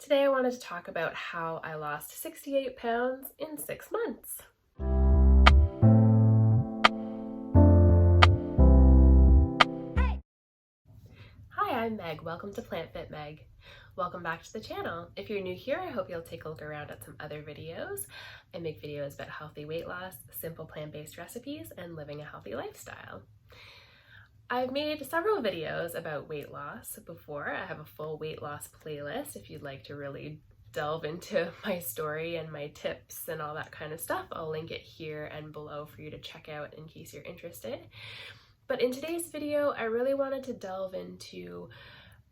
Today I wanted to talk about how I lost 68 pounds in 6 months. Hi, I'm Meg. Welcome to Plant Fit Meg. Welcome back to the channel. If you're new here, I hope you'll take a look around at some other videos. I make videos about healthy weight loss, simple plant-based recipes, and living a healthy lifestyle. I've made several videos about weight loss before. I have a full weight loss playlist if you'd like to really delve into my story and my tips and all that kind of stuff. I'll link it here and below for you to check out in case you're interested. But in today's video, I really wanted to delve into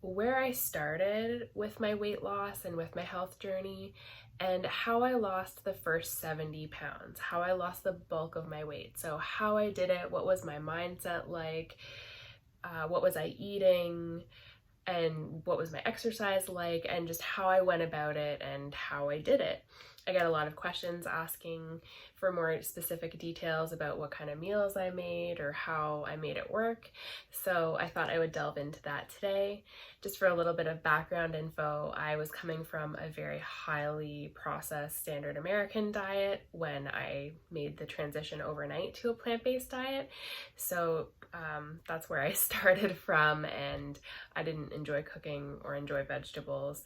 where I started with my weight loss and with my health journey, and how I lost the first 70 pounds, how I lost the bulk of my weight. So how I did it, what was my mindset like, what was I eating, and what was my exercise like, and just how I went about it and how I did it. I get a lot of questions asking for more specific details about what kind of meals I made or how I made it work. So I thought I would delve into that today. Just for a little bit of background info, I was coming from a very highly processed standard American diet when I made the transition overnight to a plant-based diet. So that's where I started from, and I didn't enjoy cooking or enjoy vegetables,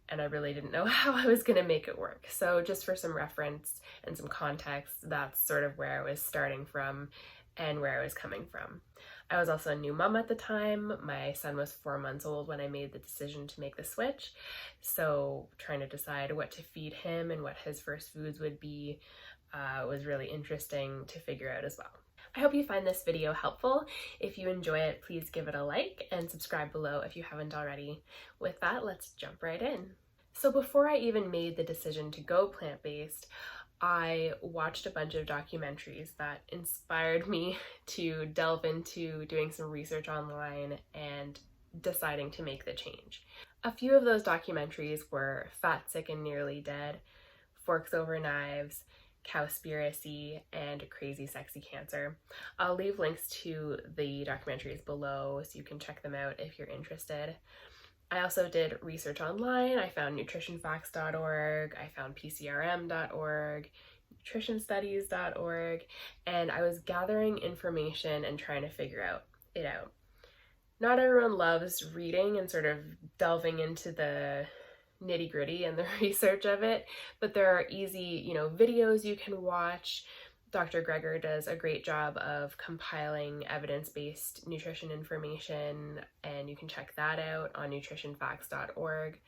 and I really didn't know how I was going to make it work. So just for some reference and some context, that's sort of where I was starting from and where I was coming from. I was also a new mom at the time. My son was 4 months old when I made the decision to make the switch. So trying to decide what to feed him and what his first foods would be was really interesting to figure out as well. I hope you find this video helpful. If you enjoy it, please give it a like and subscribe below if you haven't already. With that, let's jump right in. So before I even made the decision to go plant-based, I watched a bunch of documentaries that inspired me to delve into doing some research online and deciding to make the change. A few of those documentaries were Fat, Sick, and Nearly Dead, Forks Over Knives, Cowspiracy, and Crazy Sexy Cancer. I'll leave links to the documentaries below so you can check them out if you're interested. I also did research online. I found nutritionfacts.org, I found pcrm.org, nutritionstudies.org, and I was gathering information and trying to figure it out. Not everyone loves reading and sort of delving into the nitty-gritty and the research of it, but there are easy, videos you can watch. Dr. Greger does a great job of compiling evidence-based nutrition information, and you can check that out on nutritionfacts.org.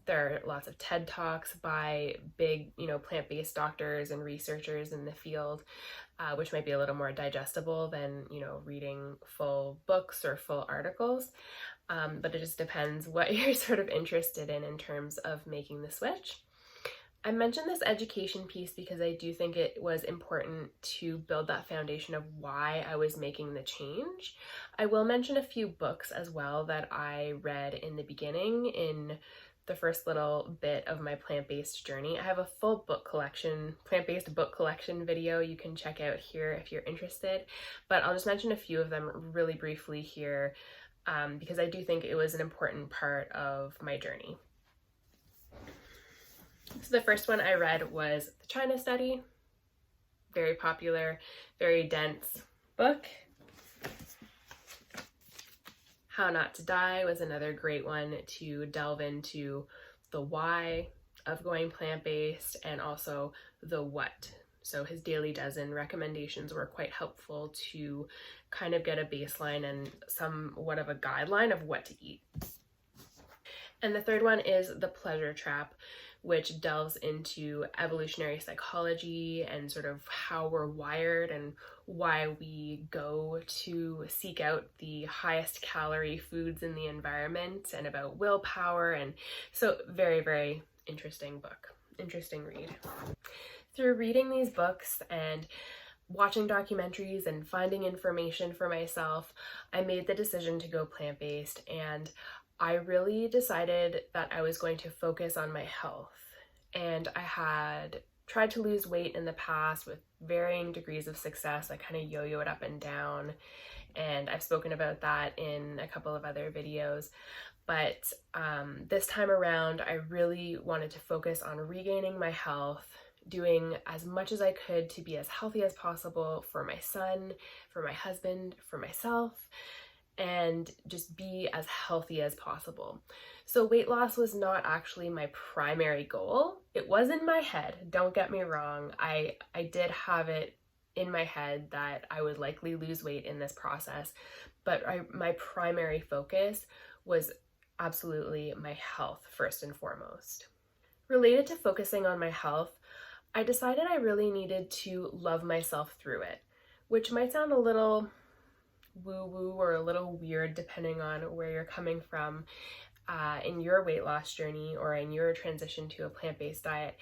There are lots of TED Talks by big, plant-based doctors and researchers in the field, which might be a little more digestible than, reading full books or full articles. But it just depends what you're sort of interested in terms of making the switch. I mentioned this education piece because I do think it was important to build that foundation of why I was making the change. I will mention a few books as well that I read in the beginning, in the first little bit of my plant-based journey. I have a full book collection, plant-based book collection video you can check out here if you're interested, but I'll just mention a few of them really briefly here because I do think it was an important part of my journey. So the first one I read was The China Study. Very popular, very dense book. How Not to Die was another great one to delve into the why of going plant-based and also the what. So his daily dozen recommendations were quite helpful to kind of get a baseline and somewhat of a guideline of what to eat. And the third one is The Pleasure Trap, which delves into evolutionary psychology and sort of how we're wired and why we go to seek out the highest calorie foods in the environment, and about willpower. And so very, very interesting book, interesting read. Through reading these books and watching documentaries and finding information for myself, I made the decision to go plant-based, and I really decided that I was going to focus on my health. And I had tried to lose weight in the past with varying degrees of success. I kind of yo-yo it up and down, and I've spoken about that in a couple of other videos. But this time around, I really wanted to focus on regaining my health, doing as much as I could to be as healthy as possible for my son, for my husband, for myself, and just be as healthy as possible. So weight loss was not actually my primary goal. It was in my head, don't get me wrong. I did have it in my head that I would likely lose weight in this process, but my primary focus was absolutely my health first and foremost. Related to focusing on my health, I decided I really needed to love myself through it, which might sound a little woo-woo or a little weird depending on where you're coming from in your weight loss journey or in your transition to a plant-based diet.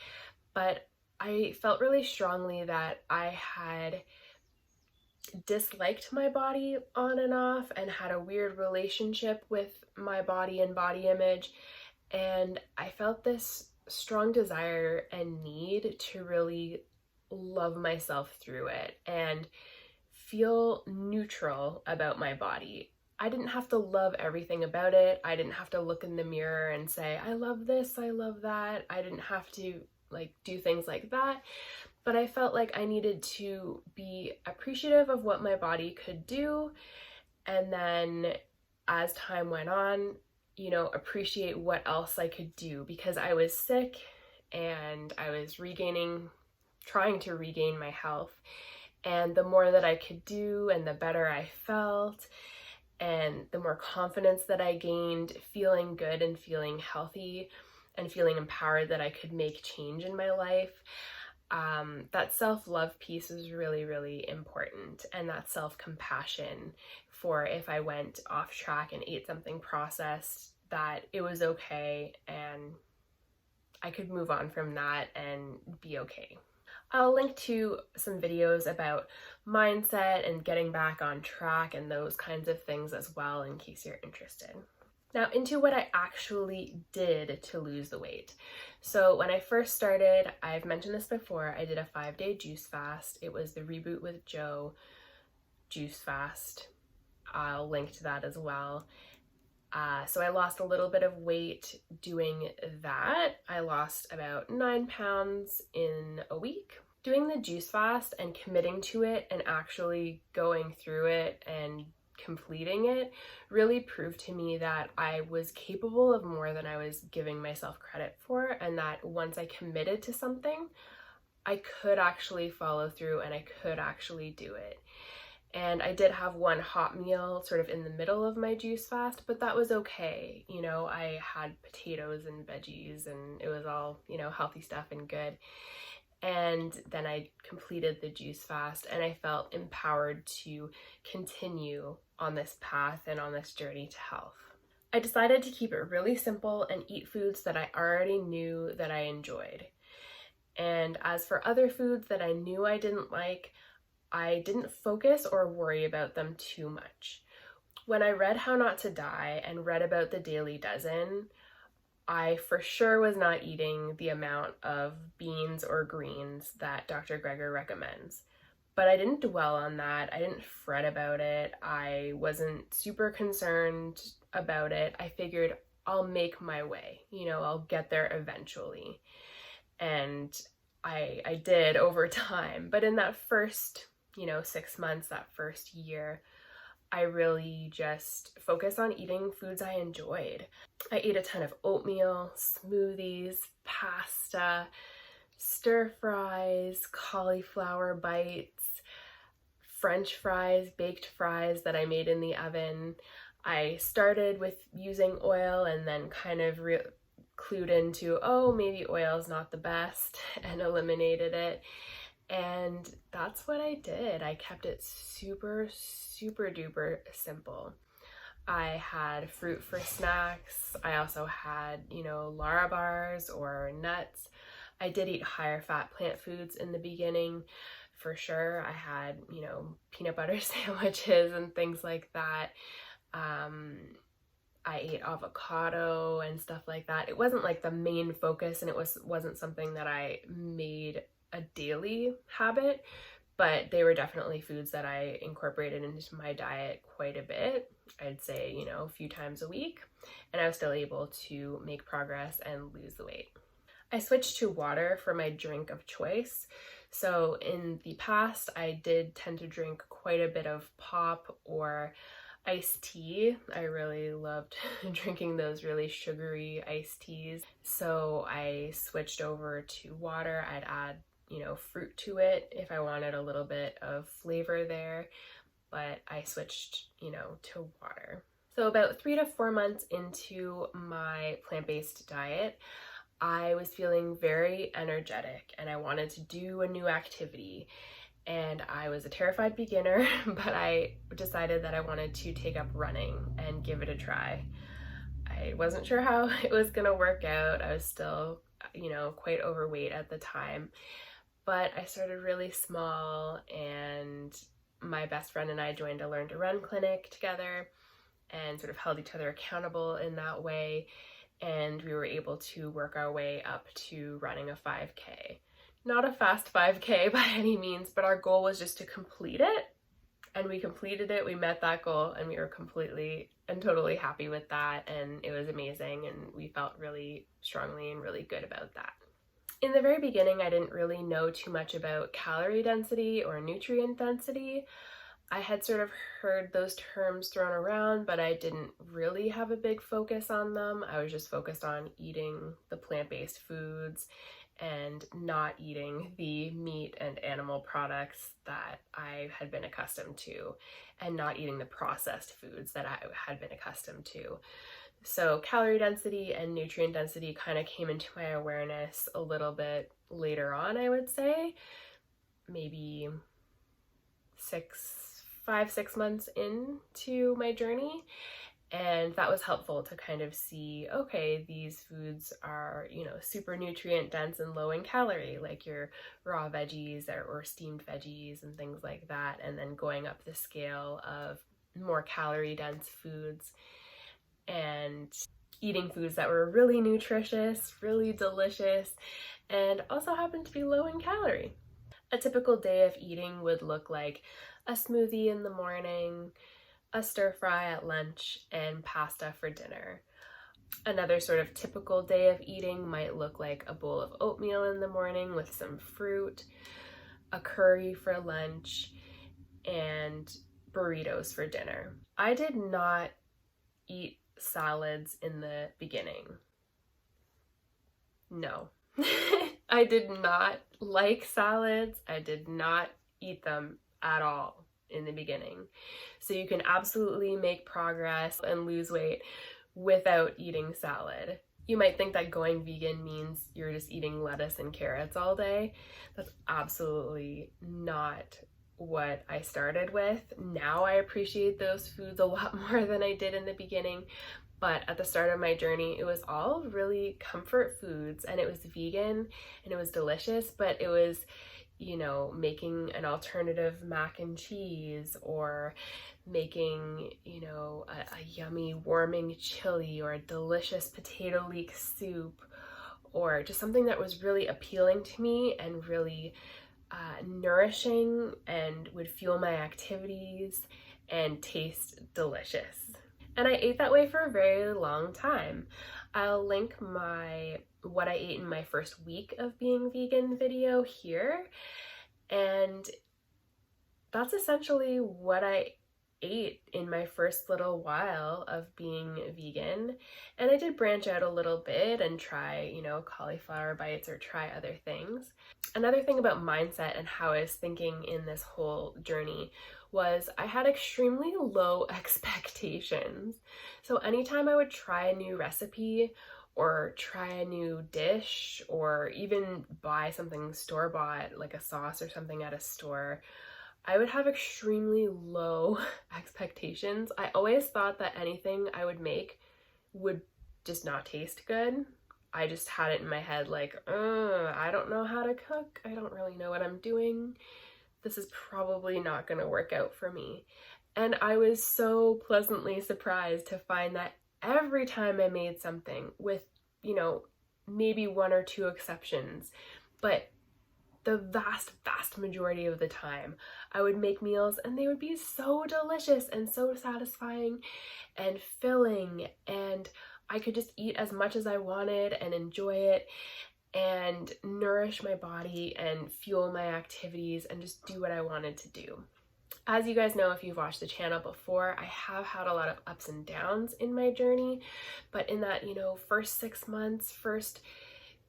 But I felt really strongly that I had disliked my body on and off and had a weird relationship with my body and body image. And I felt this strong desire and need to really love myself through it and feel neutral about my body. I didn't have to love everything about it. I didn't have to look in the mirror and say, I love this, I love that. I didn't have to do things like that. But I felt like I needed to be appreciative of what my body could do. And then as time went on, appreciate what else I could do, because I was sick and I was trying to regain my health. And the more that I could do and the better I felt and the more confidence that I gained, feeling good and feeling healthy and feeling empowered that I could make change in my life, that self-love piece is really, really important. And that self-compassion for if I went off track and ate something processed, that it was okay and I could move on from that and be okay. I'll link to some videos about mindset and getting back on track and those kinds of things as well, in case you're interested. Now into what I actually did to lose the weight. So when I first started, I've mentioned this before, I did a 5-day juice fast. It was the Reboot with Joe juice fast. I'll link to that as well. So I lost a little bit of weight doing that. I lost about 9 pounds in a week. Doing the juice fast and committing to it and actually going through it and completing it really proved to me that I was capable of more than I was giving myself credit for, and that once I committed to something, I could actually follow through and I could actually do it. And I did have one hot meal sort of in the middle of my juice fast, but that was okay. I had potatoes and veggies and it was all, healthy stuff and good. And then I completed the juice fast and I felt empowered to continue on this path and on this journey to health. I decided to keep it really simple and eat foods that I already knew that I enjoyed. And as for other foods that I knew I didn't like, I didn't focus or worry about them too much. When I read How Not to Die and read about the Daily Dozen, I for sure was not eating the amount of beans or greens that Dr. Greger recommends. But I didn't dwell on that. I didn't fret about it. I wasn't super concerned about it. I figured I'll make my way. I'll get there eventually. And I did over time. But in that first 6 months, that first year, I really just focused on eating foods I enjoyed. I ate a ton of oatmeal, smoothies, pasta, stir fries, cauliflower bites, French fries, baked fries that I made in the oven. I started with using oil and then kind of clued into, maybe oil's not the best, and eliminated it. And that's what I did. I kept it super, super duper simple. I had fruit for snacks. I also had, Lara bars or nuts. I did eat higher fat plant foods in the beginning, for sure. I had, peanut butter sandwiches and things like that. I ate avocado and stuff like that. It wasn't like the main focus, and it wasn't something that I made a daily habit, but they were definitely foods that I incorporated into my diet quite a bit. I'd say, you know, a few times a week, and I was still able to make progress and lose the weight. I switched to water for my drink of choice. So in the past, I did tend to drink quite a bit of pop or iced tea. I really loved drinking those really sugary iced teas. So I switched over to water. I'd add, you know, fruit to it if I wanted a little bit of flavor there, but I switched, you know, to water. So about 3 to 4 months into my plant-based diet, I was feeling very energetic and I wanted to do a new activity. And I was a terrified beginner, but I decided that I wanted to take up running and give it a try. I wasn't sure how it was gonna work out. I was still, you know, quite overweight at the time, but I started really small, and my best friend and I joined a Learn to Run clinic together and sort of held each other accountable in that way. And we were able to work our way up to running a 5K. Not a fast 5K by any means, but our goal was just to complete it. And we completed it, we met that goal, and we were completely and totally happy with that. And it was amazing, and we felt really strongly and really good about that. In the very beginning, I didn't really know too much about calorie density or nutrient density. I had sort of heard those terms thrown around, but I didn't really have a big focus on them. I was just focused on eating the plant-based foods and not eating the meat and animal products that I had been accustomed to, and not eating the processed foods that I had been accustomed to. So calorie density and nutrient density kind of came into my awareness a little bit later on, I would say, maybe 5-6 months into my journey. And that was helpful to kind of see, okay, these foods are, you know, super nutrient dense and low in calorie, like your raw veggies or steamed veggies and things like that. And then going up the scale of more calorie dense foods and eating foods that were really nutritious, really delicious, and also happened to be low in calorie. A typical day of eating would look like a smoothie in the morning, a stir fry at lunch, and pasta for dinner. Another sort of typical day of eating might look like a bowl of oatmeal in the morning with some fruit, a curry for lunch, and burritos for dinner. I did not eat salads in the beginning. No. I did not like salads. I did not eat them at all in the beginning. So you can absolutely make progress and lose weight without eating salad. You might think that going vegan means you're just eating lettuce and carrots all day. That's absolutely not what I started with. Now I appreciate those foods a lot more than I did in the beginning. But at the start of my journey, it was all really comfort foods, and it was vegan and it was delicious, but it was, you know, making an alternative mac and cheese, or making, you know, a yummy warming chili, or a delicious potato leek soup, or just something that was really appealing to me and really nourishing and would fuel my activities and taste delicious. And I ate that way for a very long time. I'll link what I ate in my first week of being vegan video here. And that's essentially what I ate in my first little while of being vegan. And I did branch out a little bit and try, you know, cauliflower bites or try other things. Another thing about mindset and how I was thinking in this whole journey was I had extremely low expectations. So anytime I would try a new recipe or try a new dish, or even buy something store-bought, like a sauce or something at a store, I would have extremely low expectations. I always thought that anything I would make would just not taste good. I just had it in my head like, I don't know how to cook. I don't really know what I'm doing. This is probably not going to work out for me. And I was so pleasantly surprised to find that every time I made something, with, you know, maybe 1 or 2 exceptions, but the vast majority of the time. I would make meals and they would be so delicious and so satisfying and filling, and I could just eat as much as I wanted and enjoy it and nourish my body and fuel my activities and just do what I wanted to do. As you guys know, if you've watched the channel before, I have had a lot of ups and downs in my journey, but in that, first 6 months, first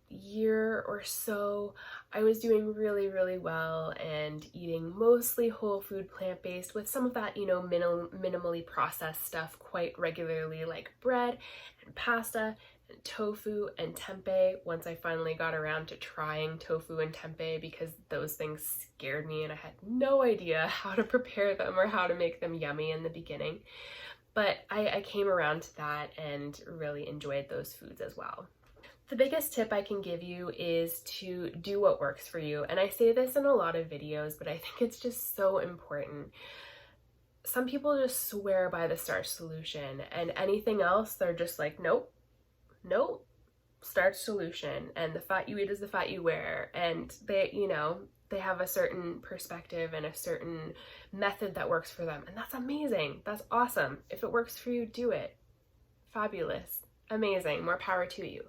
year or so, I was doing really well and eating mostly whole food, plant-based, with some of that, minimally processed stuff quite regularly, like bread and pasta and tofu and tempeh, once I finally got around to trying tofu and tempeh, because those things scared me and I had no idea how to prepare them or how to make them yummy in the beginning. But I came around to that and really enjoyed those foods as well. The biggest tip I can give you is to do what works for you. And I say this in a lot of videos, but I think it's just so important. Some people just swear by the starch solution, and anything else, they're just like, nope, starch solution, and the fat you eat is the fat you wear. And they have a certain perspective and a certain method that works for them. And that's amazing. That's awesome. If it works for you, do it. Fabulous. Amazing. More power to you.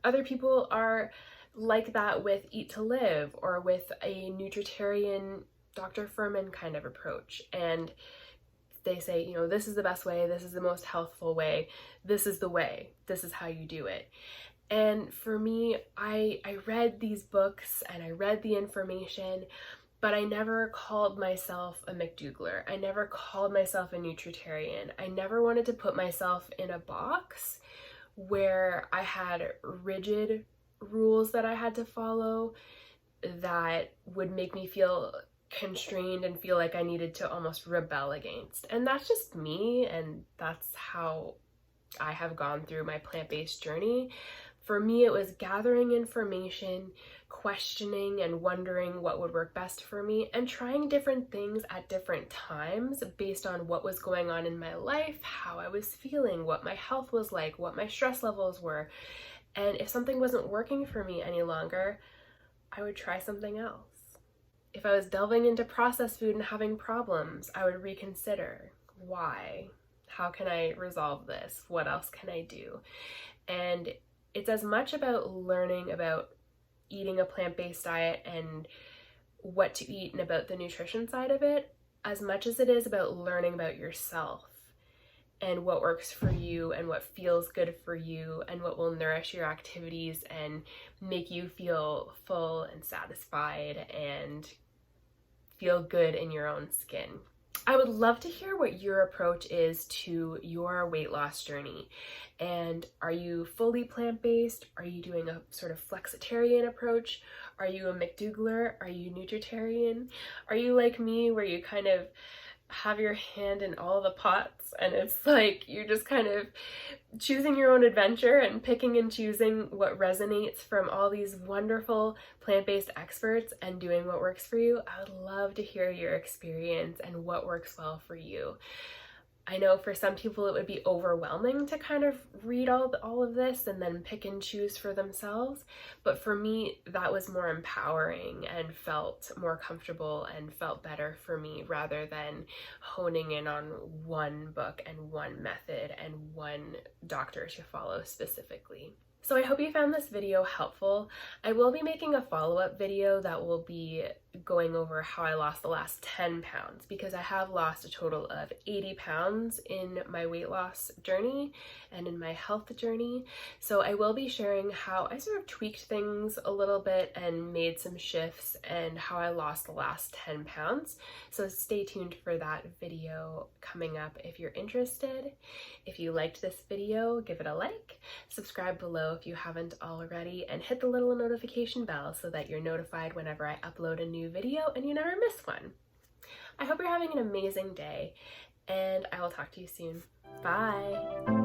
Other people are like that with Eat to Live or with a nutritarian Dr. Furman kind of approach. And they say, this is the best way, this is the most healthful way, this is the way, this is how you do it. And for me, I read these books and I read the information, but I never called myself a McDougler. I never called myself a nutritarian. I never wanted to put myself in a box where I had rigid rules that I had to follow that would make me feel constrained and feel like I needed to almost rebel against. And that's just me, and that's how I have gone through my plant-based journey. For me, it was gathering information, questioning and wondering what would work best for me, and trying different things at different times based on what was going on in my life, how I was feeling, what my health was like, what my stress levels were. And if something wasn't working for me any longer, I would try something else. If I was delving into processed food and having problems, I would reconsider. Why? How can I resolve this? What else can I do? And it's as much about learning about eating a plant-based diet and what to eat and about the nutrition side of it, as much as it is about learning about yourself and what works for you and what feels good for you and what will nourish your activities and make you feel full and satisfied and feel good in your own skin. I would love to hear what your approach is to your weight loss journey. And are you fully plant-based? Are you doing a sort of flexitarian approach? Are you a McDougler? Are you nutritarian? Are you like me, where you kind of have your hand in all the pots and it's like you're just kind of choosing your own adventure and picking and choosing what resonates from all these wonderful plant-based experts and doing what works for you? I would love to hear your experience and what works well for you. I know for some people it would be overwhelming to kind of read all of this and then pick and choose for themselves, but for me that was more empowering and felt more comfortable and felt better for me, rather than honing in on one book and one method and one doctor to follow specifically. So I hope you found this video helpful. I will be making a follow-up video that will be going over how I lost the last 10 pounds, because I have lost a total of 80 pounds in my weight loss journey and in my health journey. So I will be sharing how I sort of tweaked things a little bit and made some shifts and how I lost the last 10 pounds. So stay tuned for that video coming up if you're interested. If you liked this video, give it a like, subscribe below if you haven't already, and hit the little notification bell so that you're notified whenever I upload a new video and you never miss one. I hope you're having an amazing day, and I will talk to you soon. Bye!